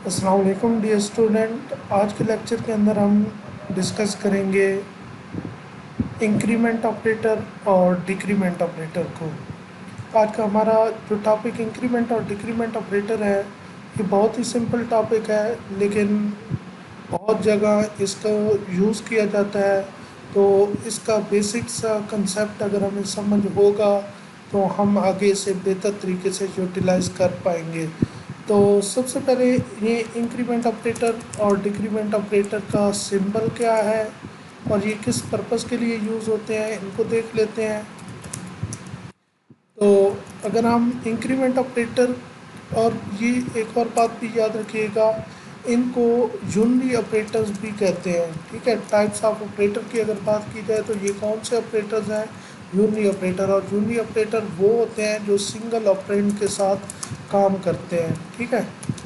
अस्सलाम वालेकुम dear student. आज के लेक्चर के अंदर हम डिस्कस करेंगे इंक्रीमेंट ऑपरेटर और डिक्रीमेंट ऑपरेटर को। आज का हमारा जो टॉपिक इंक्रीमेंट और डिक्रीमेंट ऑपरेटर है, ये बहुत ही सिंपल टॉपिक है, लेकिन बहुत जगह इसका यूज़ किया जाता है। तो इसका बेसिक सा कंसेप्ट अगर हमें समझ होगा तो हम आगे इसे बेहतर तरीके से यूटिलाइज कर पाएंगे। तो सबसे पहले ये इंक्रीमेंट ऑपरेटर और डिक्रीमेंट ऑपरेटर का सिंबल क्या है और ये किस पर्पज़ के लिए यूज़ होते हैं, इनको देख लेते हैं। तो अगर हम इंक्रीमेंट ऑपरेटर, और ये एक और बात भी याद रखिएगा, इनको यूनरी ऑपरेटर्स भी कहते हैं। ठीक है, टाइप्स ऑफ ऑपरेटर की अगर बात की जाए तो ये कौन से ऑपरेटर्स हैं? Unary operator. और यूनरी ऑपरेटर वो होते हैं जो सिंगल ऑपरेंड के साथ काम करते हैं। ठीक है,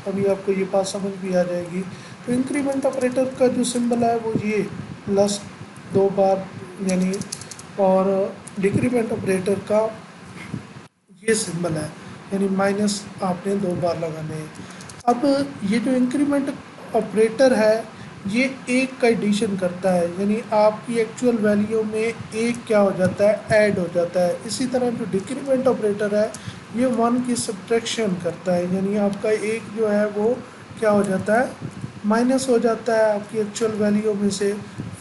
अभी आपको ये बात समझ भी आ जाएगी। तो इंक्रीमेंट ऑपरेटर का जो सिंबल है वो ये प्लस 2 बार यानी, और डिक्रीमेंट ऑपरेटर का ये सिंबल है यानी माइनस आपने 2 बार लगाने हैं। अब ये जो इंक्रीमेंट ऑपरेटर है ये एक का एडिशन करता है, यानी आपकी एक्चुअल वैल्यू में एक क्या हो जाता है, ऐड हो जाता है। इसी तरह जो डिक्रीमेंट ऑपरेटर है ये 1 की सब्ट्रैक्शन करता है, यानी आपका एक जो है वो क्या हो जाता है, माइनस हो जाता है आपकी एक्चुअल वैल्यू में से।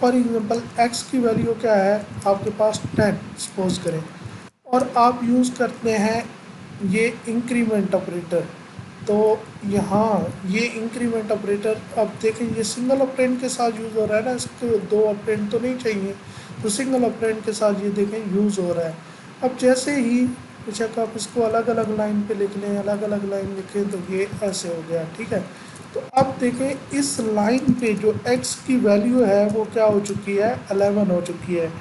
फॉर एग्जांपल एक्स की वैल्यू क्या है आपके पास 10 सपोज करें, और आप यूज़ करते हैं ये इंक्रीमेंट ऑपरेटर। तो यहाँ ये इंक्रीमेंट ऑपरेटर, अब देखें ये सिंगल ऑपरेंड के साथ यूज़ हो रहा है ना, इसको 2 ऑपरेंड तो नहीं चाहिए, तो सिंगल ऑपरेंड के साथ ये देखें यूज़ हो रहा है। अब जैसे ही बेशक आप इसको अलग अलग लाइन पे लिख लें, अलग अलग लाइन लिखें, तो ये ऐसे हो गया। ठीक है, तो अब देखें इस लाइन पे जो x की वैल्यू है वो क्या हो चुकी है, 11 हो चुकी है।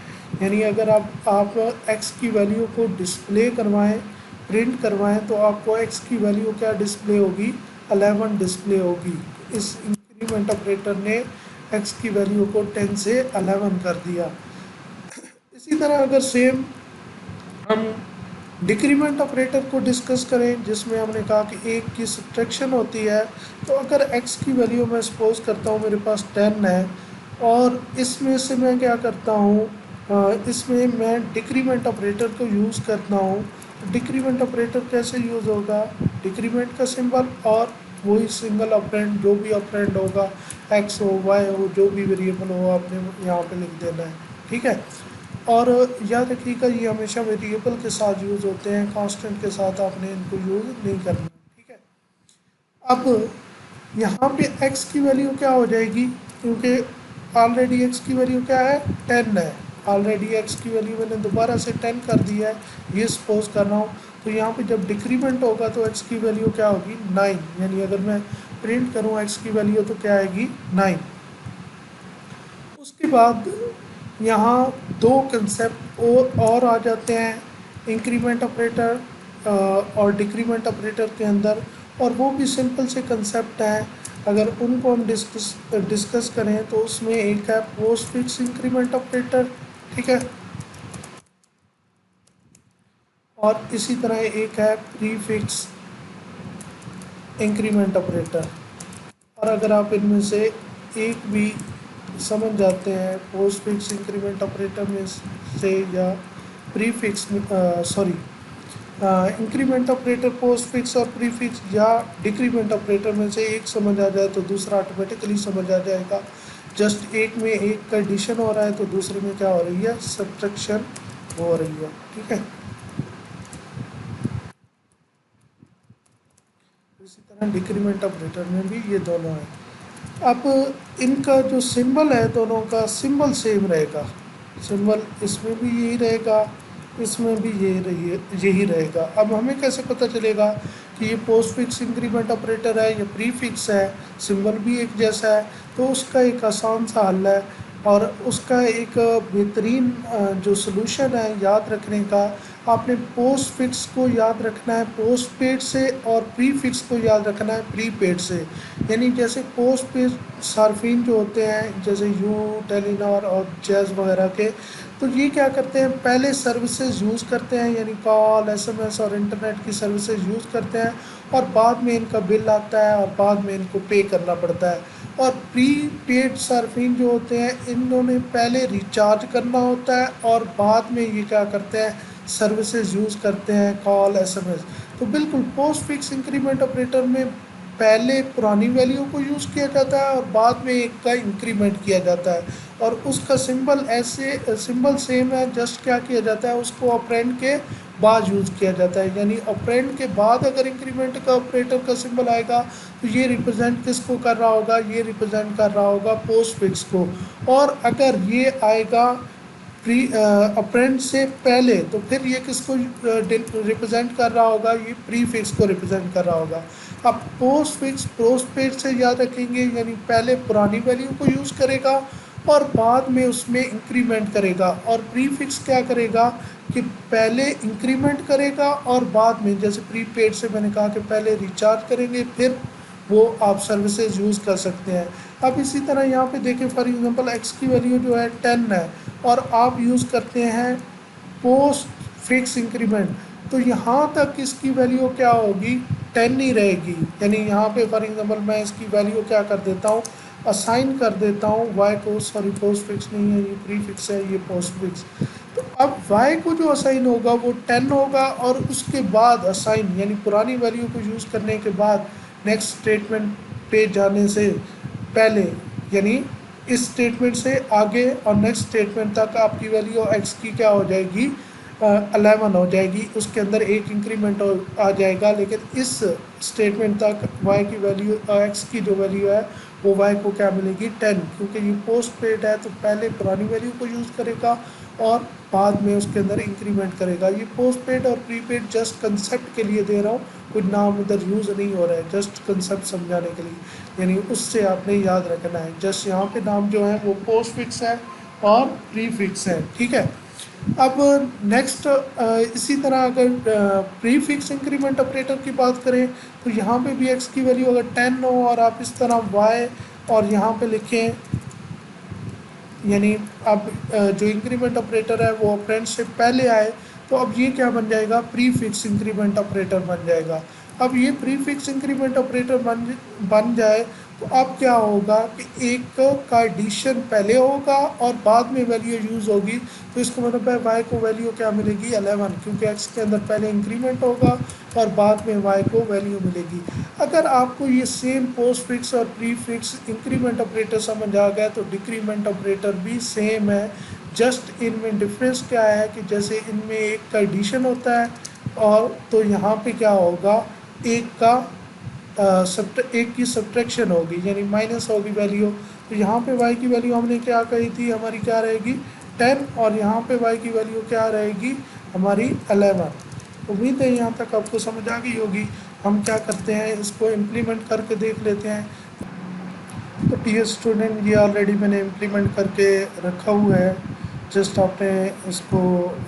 यानी अगर आप x की वैल्यू को डिस्प्ले करवाएं, प्रिंट करवाएं, तो आपको x की वैल्यू क्या डिस्प्ले होगी, 11 डिस्प्ले होगी। इस इंक्रीमेंट ऑपरेटर ने x की वैल्यू को 10 से 11 कर दिया। इसी तरह अगर सेम हम डिक्रीमेंट ऑपरेटर को डिस्कस करें, जिसमें हमने कहा कि एक की सब्ट्रैक्शन होती है, तो अगर x की वैल्यू मैं सपोज करता हूँ मेरे पास 10 है, और इसमें से मैं क्या करता हूँ, इसमें मैं डिक्रीमेंट ऑपरेटर को यूज़ करता हूँ। डिक्रीमेंट ऑपरेटर कैसे यूज़ होगा, डिक्रीमेंट का सिंबल और वही सिंगल ऑपरेंड, जो भी ऑपरेंड होगा, x हो y हो, जो भी वेरिएबल हो आपने यहाँ पे लिख देना है। ठीक है, और याद रखिएगा ये हमेशा वेरिएबल के साथ यूज़ होते हैं, कांस्टेंट के साथ आपने इनको यूज़ नहीं करना। ठीक है, अब यहाँ पे x की वैल्यू क्या हो जाएगी, क्योंकि ऑलरेडी x की वैल्यू क्या है, 10 है। ऑलरेडी x की वैल्यू मैंने दोबारा से 10 कर दिया है, ये सपोज कर रहा हूँ। तो यहाँ पे जब डिक्रीमेंट होगा तो x की वैल्यू क्या होगी, 9। यानी अगर मैं प्रिंट करूँ x की वैल्यू तो क्या आएगी, 9। उसके बाद यहाँ दो कंसेप्ट और आ जाते हैं इंक्रीमेंट ऑपरेटर और डिक्रीमेंट ऑपरेटर के अंदर, और वो भी सिंपल से कंसेप्ट हैं। अगर उनको हम डिस्कस करें तो उसमें एक है पोस्ट फिक्स इंक्रीमेंट ऑपरेटर। ठीक है, और इसी तरह एक है प्री फिक्स इंक्रीमेंट ऑपरेटर। और अगर आप इनमें से एक भी समझ जाते हैं पोस्ट फिक्स इंक्रीमेंट ऑपरेटर में से, या pre fix, sorry, increment operator post fix और प्री फिक्स या डिक्रीमेंट ऑपरेटर में से एक समझ आ जाए तो दूसरा ऑटोमेटिकली समझ आ जाएगा। जस्ट एक में एक का एडिशन हो रहा है तो दूसरे में क्या हो रही है, सब्ट्रैक्शन हो रही है। ठीक है, इसी तरह डिक्रीमेंट ऑपरेटर में भी ये दोनों हैं। अब इनका जो सिंबल है, दोनों का सिंबल सेम रहेगा। सिंबल इसमें भी यही रहेगा, इसमें भी यही रहेगा। अब हमें कैसे पता चलेगा कि ये पोस्ट फिक्स इंक्रीमेंट ऑपरेटर है या प्री फिक्स है, सिंबल भी एक जैसा है। तो उसका एक आसान सा हल है, और उसका एक बेहतरीन जो सलूशन है याद रखने का, आपने पोस्ट फिक्स को याद रखना है पोस्ट पेड से, और प्री फिक्स को याद रखना है प्री पेड से। यानी जैसे पोस्ट पेड सार्फिन जो होते हैं, जैसे यू, टेलीनॉर और जैज़ वगैरह के, तो ये क्या करते हैं, पहले सर्विसेज यूज़ करते हैं, यानी कॉल, एसएमएस और इंटरनेट की सर्विसेज यूज़ करते हैं, और बाद में इनका बिल आता है और बाद में इनको पे करना पड़ता है। और प्री पेड सर्फिंग जो होते हैं, इन्होंने पहले रिचार्ज करना होता है और बाद में ये क्या करते हैं, सर्विसेज यूज़ करते हैं, कॉल, एसएमएस। तो बिल्कुल पोस्ट फिक्स इंक्रीमेंट ऑपरेटर में पहले पुरानी वैल्यू को यूज़ किया जाता है और बाद में एक का इंक्रीमेंट किया जाता है, और उसका सिंबल ऐसे सिंबल सेम है, जस्ट क्या किया जाता है, उसको ऑपरेंड के बाद यूज़ किया जाता है। यानी ऑपरेंड के बाद अगर इंक्रीमेंट का ऑपरेटर का सिंबल आएगा तो ये रिप्रेजेंट किसको कर रहा होगा, ये रिप्रेजेंट कर रहा होगा पोस्ट फिक्स को। और अगर ये आएगा प्री अप्रेंट से पहले, तो फिर ये किसको रिप्रेजेंट कर रहा होगा, ये प्री फिक्स को रिप्रेजेंट कर रहा होगा। अब पोस्ट फिक्स पोस्ट पेड से याद रखेंगे, यानी पहले पुरानी वैल्यू को यूज़ करेगा और बाद में उसमें इंक्रीमेंट करेगा। और प्री फिक्स क्या करेगा कि पहले इंक्रीमेंट करेगा और बाद में, जैसे प्रीपेड से मैंने कहा कि पहले रिचार्ज करेंगे फिर वो आप सर्विसेज यूज़ कर सकते हैं। अब इसी तरह यहाँ पे देखें, फॉर एग्जांपल एक्स की वैल्यू जो है 10 है और आप यूज़ करते हैं पोस्ट फिक्स इंक्रीमेंट, तो यहाँ तक इसकी वैल्यू क्या होगी, 10 ही रहेगी। यानी यहाँ पे फॉर एग्जांपल मैं इसकी वैल्यू क्या कर देता हूँ, असाइन कर देता हूँ वाई को, सॉरी पोस्ट फिक्स नहीं है, ये प्री फिक्स है, ये पोस्ट फिक्स। तो अब वाई को जो असाइन होगा वो 10 होगा, और उसके बाद असाइन यानी पुरानी वैल्यू को यूज़ करने के बाद नेक्स्ट स्टेटमेंट पे जाने से पहले, यानी इस स्टेटमेंट से आगे और नेक्स्ट स्टेटमेंट तक आपकी वैल्यू एक्स की क्या हो जाएगी, 11 हो जाएगी। उसके अंदर एक इंक्रीमेंट आ जाएगा, लेकिन इस स्टेटमेंट तक वाई की वैल्यू, एक्स की जो वैल्यू है वो वाई को क्या मिलेगी, 10। क्योंकि ये पोस्ट पेड है तो पहले पुरानी वैल्यू को यूज़ करेगा और बाद में उसके अंदर इंक्रीमेंट करेगा। ये पोस्ट पेड और प्रीपेड जस्ट कंसेप्ट के लिए दे रहा हूँ, कोई नाम इधर यूज़ नहीं हो रहा है, जस्ट कंसेप्ट समझाने के लिए, यानी उससे आपने याद रखना है। जस्ट यहाँ पे नाम जो है वो पोस्ट फिक्स है और प्री फिक्स है, ठीक है। अब नेक्स्ट इसी तरह अगर प्री फिक्स इंक्रीमेंट ऑपरेटर की बात करें, तो यहाँ पे भी एक्स की वैल्यू अगर 10 हो और आप इस तरह वाई और यहाँ पे लिखें, यानी अब जो इंक्रीमेंट ऑपरेटर है वो ऑपरेंड से पहले आए, तो अब ये क्या बन जाएगा, प्री फिक्स इंक्रीमेंट ऑपरेटर बन जाएगा। अब ये प्री फिक्स इंक्रीमेंट ऑपरेटर बन जाए तो अब क्या होगा कि एक का एडिशन पहले होगा और बाद में वैल्यू यूज़ होगी, तो इसको मतलब है वाई को वैल्यू क्या मिलेगी, 11, क्योंकि एक्स के अंदर पहले इंक्रीमेंट होगा और बाद में वाई को वैल्यू मिलेगी। अगर आपको ये सेम पोस्ट फिक्स और प्री फिक्स इंक्रीमेंट ऑपरेटर समझ आ गया, तो डिक्रीमेंट ऑपरेटर भी सेम है। जस्ट इनमें डिफरेंस क्या है कि जैसे इनमें एक का एडिशन होता है, और तो यहाँ पे क्या होगा, एक का एक की सब्ट्रैक्शन होगी, यानी माइनस होगी वैल्यू। तो यहाँ पे y की वैल्यू हमने क्या कही थी, हमारी क्या रहेगी 10, और यहाँ पे y की वैल्यू क्या रहेगी हमारी 11। उम्मीद है यहाँ तक आपको समझ आ गई होगी। हम क्या करते हैं, इसको इम्प्लीमेंट करके देख लेते हैं। तो डियर स्टूडेंट, ये ऑलरेडी मैंने इम्प्लीमेंट करके रखा हुआ है, जस्ट आपने इसको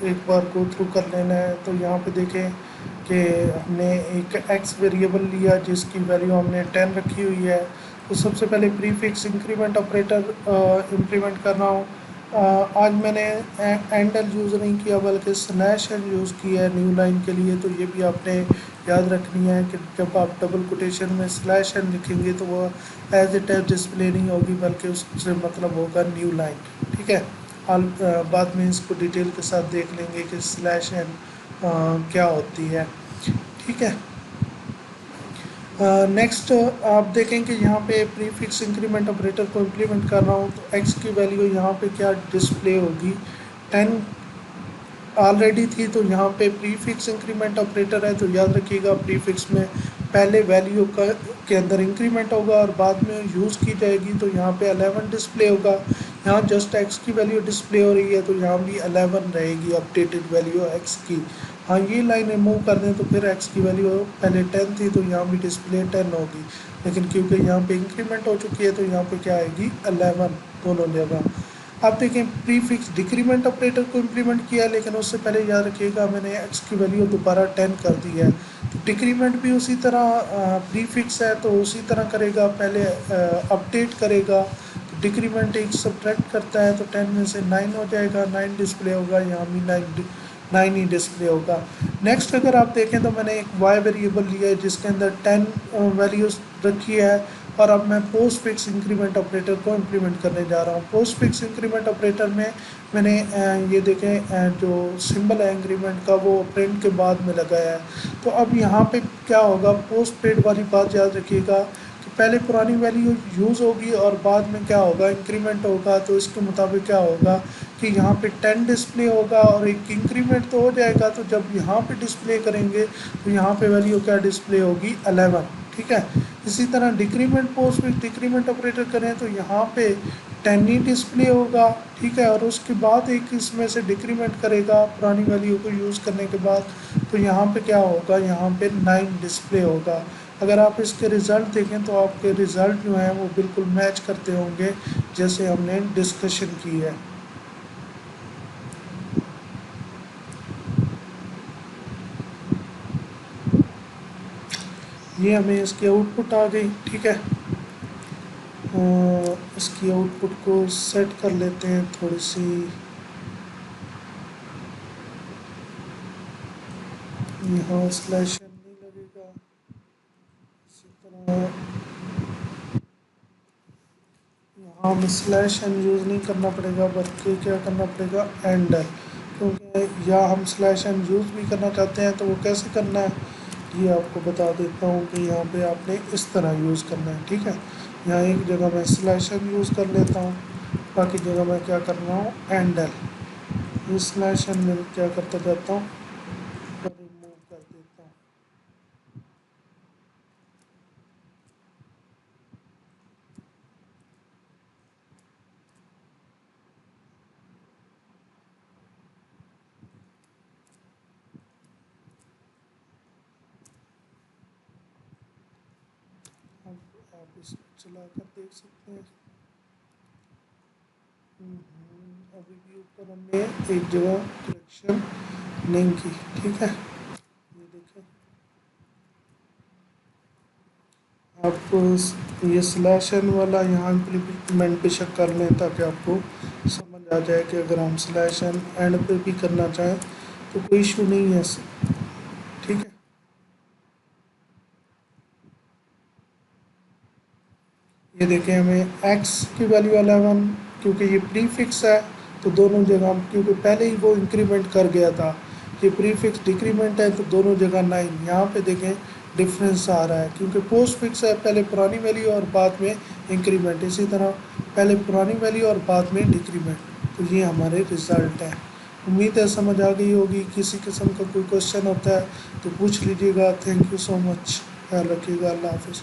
एक बार गो थ्रू कर लेना है। तो यहाँ पे देखें कि हमने एक एक्स वेरिएबल लिया जिसकी वैल्यू हमने 10 रखी हुई है। तो सबसे पहले प्रीफिक्स इंक्रीमेंट ऑपरेटर इम्प्लीमेंट कर रहा हूँ। आज मैंने एंड एल यूज़ नहीं किया बल्कि स्लैश एल यूज़ किया है न्यू लाइन के लिए। तो ये भी आपने याद रखनी है कि जब आप डबल कोटेशन में स्लैश एन लिखेंगे तो वो एज इट एज डिस्प्ले नहीं होगी, बल्कि उससे मतलब होगा न्यू लाइन, ठीक है। बाद में इसको डिटेल के साथ देख लेंगे कि स्लैश एन क्या होती है, ठीक है। नेक्स्ट आप देखेंगे यहाँ पे प्रीफिक्स इंक्रीमेंट ऑपरेटर को इम्प्लीमेंट कर रहा हूँ, तो एक्स की वैल्यू यहाँ पे क्या डिस्प्ले होगी, 10 ऑलरेडी थी। तो यहाँ पे प्रीफिक्स इंक्रीमेंट ऑपरेटर है, तो याद रखिएगा प्रीफिक्स में पहले वैल्यू का के अंदर इंक्रीमेंट होगा और बाद में यूज़ की जाएगी। तो यहाँ पे 11 डिस्प्ले होगा। यहाँ जस्ट एक्स की वैल्यू डिस्प्ले हो रही है तो यहाँ भी 11 रहेगी अपडेटेड वैल्यू एक्स की। हाँ, ये लाइन रिमूव कर दें तो फिर एक्स की वैल्यू पहले 10 थी तो यहाँ भी डिस्प्ले 10 होगी, लेकिन क्योंकि यहाँ पे इंक्रीमेंट हो चुकी है तो यहाँ पे क्या आएगी 11 दोनों जगह। अब देखें प्रीफिक्स डिक्रीमेंट ऑपरेटर को इम्प्लीमेंट किया, लेकिन उससे पहले याद रखिएगा मैंने एक्स की वैल्यू दोबारा 10 कर दी है। तो डिक्रीमेंट भी उसी तरह प्रीफिक्स है तो उसी तरह करेगा, पहले अपडेट करेगा। तो डिक्रीमेंट एक सब्ट्रैक्ट करता है तो 10 में से 9 हो जाएगा, 9 डिस्प्ले होगा, यहाँ भी 9 ही डिस्प्ले होगा। नेक्स्ट अगर आप देखें तो मैंने एक वाई वेरिएबल लिया है जिसके अंदर 10 वैल्यूज रखी है, और अब मैं पोस्ट फिक्स इंक्रीमेंट ऑपरेटर को इम्प्लीमेंट करने जा रहा हूँ। पोस्ट फिक्स इंक्रीमेंट ऑपरेटर में मैंने ये देखें जो सिंबल है इंक्रीमेंट का वो प्रिंट के बाद में लगाया है। तो अब यहाँ पे क्या होगा, पोस्ट पेड वाली बात याद रखिएगा कि पहले पुरानी वैल्यू यूज़ होगी और बाद में क्या होगा, इंक्रीमेंट होगा। तो इसके मुताबिक क्या होगा कि यहाँ पे 10 डिस्प्ले होगा और एक इंक्रीमेंट तो हो जाएगा, तो जब यहाँ पे डिस्प्ले करेंगे तो यहाँ पे वैल्यू क्या डिस्प्ले होगी, 11। ठीक है। इसी तरह डिक्रीमेंट पोस्ट में डिक्रीमेंट ऑपरेटर करें तो यहाँ पे 10 ही डिस्प्ले होगा। ठीक है। और उसके बाद एक इसमें से डिक्रीमेंट करेगा पुरानी वैल्यू को यूज़ करने के बाद, तो यहाँ पे क्या होगा, यहाँ पे 9 डिस्प्ले होगा। अगर आप इसके रिज़ल्ट देखें तो आपके रिज़ल्ट जो हैं वो बिल्कुल मैच करते होंगे जैसे हमने डिस्कशन की है। ये हमें इसकी आउटपुट आ गई। ठीक है। इसकी आउटपुट को सेट कर लेते हैं थोड़ी सी, यहाँ स्लैश एन नहीं लगेगा। इसी तरह यहाँ हमें स्लैश एन यूज़ नहीं करना पड़ेगा बल्कि क्या करना पड़ेगा, एंडल। क्योंकि या हम स्लैश एन यूज़ भी करना चाहते हैं तो वो कैसे करना है ये आपको बता देता हूँ कि यहाँ पे आपने इस तरह यूज़ करना है। ठीक है। यहाँ एक जगह मैं स्लैश एन यूज़ कर लेता हूँ, बाकी जगह मैं क्या कर रहा हूँ, एंडल। इस स्लैश एन में क्या करता जाता हूँ, रिमूव कर देता हूँ। अब आप इसको चला कर देख सकते हैं। अभी भी ऊपर हमने एक जगह करेक्शन नहीं की। ठीक है। ये देखें, आप ये स्लैश एन वाला यहाँ इम्प्लीमेंट बेशक कर लें ताकि आपको समझ आ जाए कि अगर हम स्लैश एन एंड पे भी करना चाहें तो कोई इशू नहीं है इससे। ठीक है। ये देखें, हमें x की वैल्यू 11, क्योंकि ये प्रीफिक्स है तो दोनों जगह, क्योंकि पहले ही वो इंक्रीमेंट कर गया था, ये प्रीफिक्स डिक्रीमेंट है तो दोनों जगह 9। यहाँ पे देखें डिफरेंस आ रहा है क्योंकि पोस्ट फिक्स है, पहले पुरानी वैल्यू और बाद में इंक्रीमेंट, इसी तरह पहले पुरानी वैल्यू और बाद में डिक्रीमेंट। तो ये हमारे रिज़ल्ट हैं। उम्मीद है समझ आ गई होगी। किसी किस्म का कोई क्वेश्चन होता है तो पूछ लीजिएगा। Thank you so much. ख्याल रखिएगा। अल्लाह हाफिज़।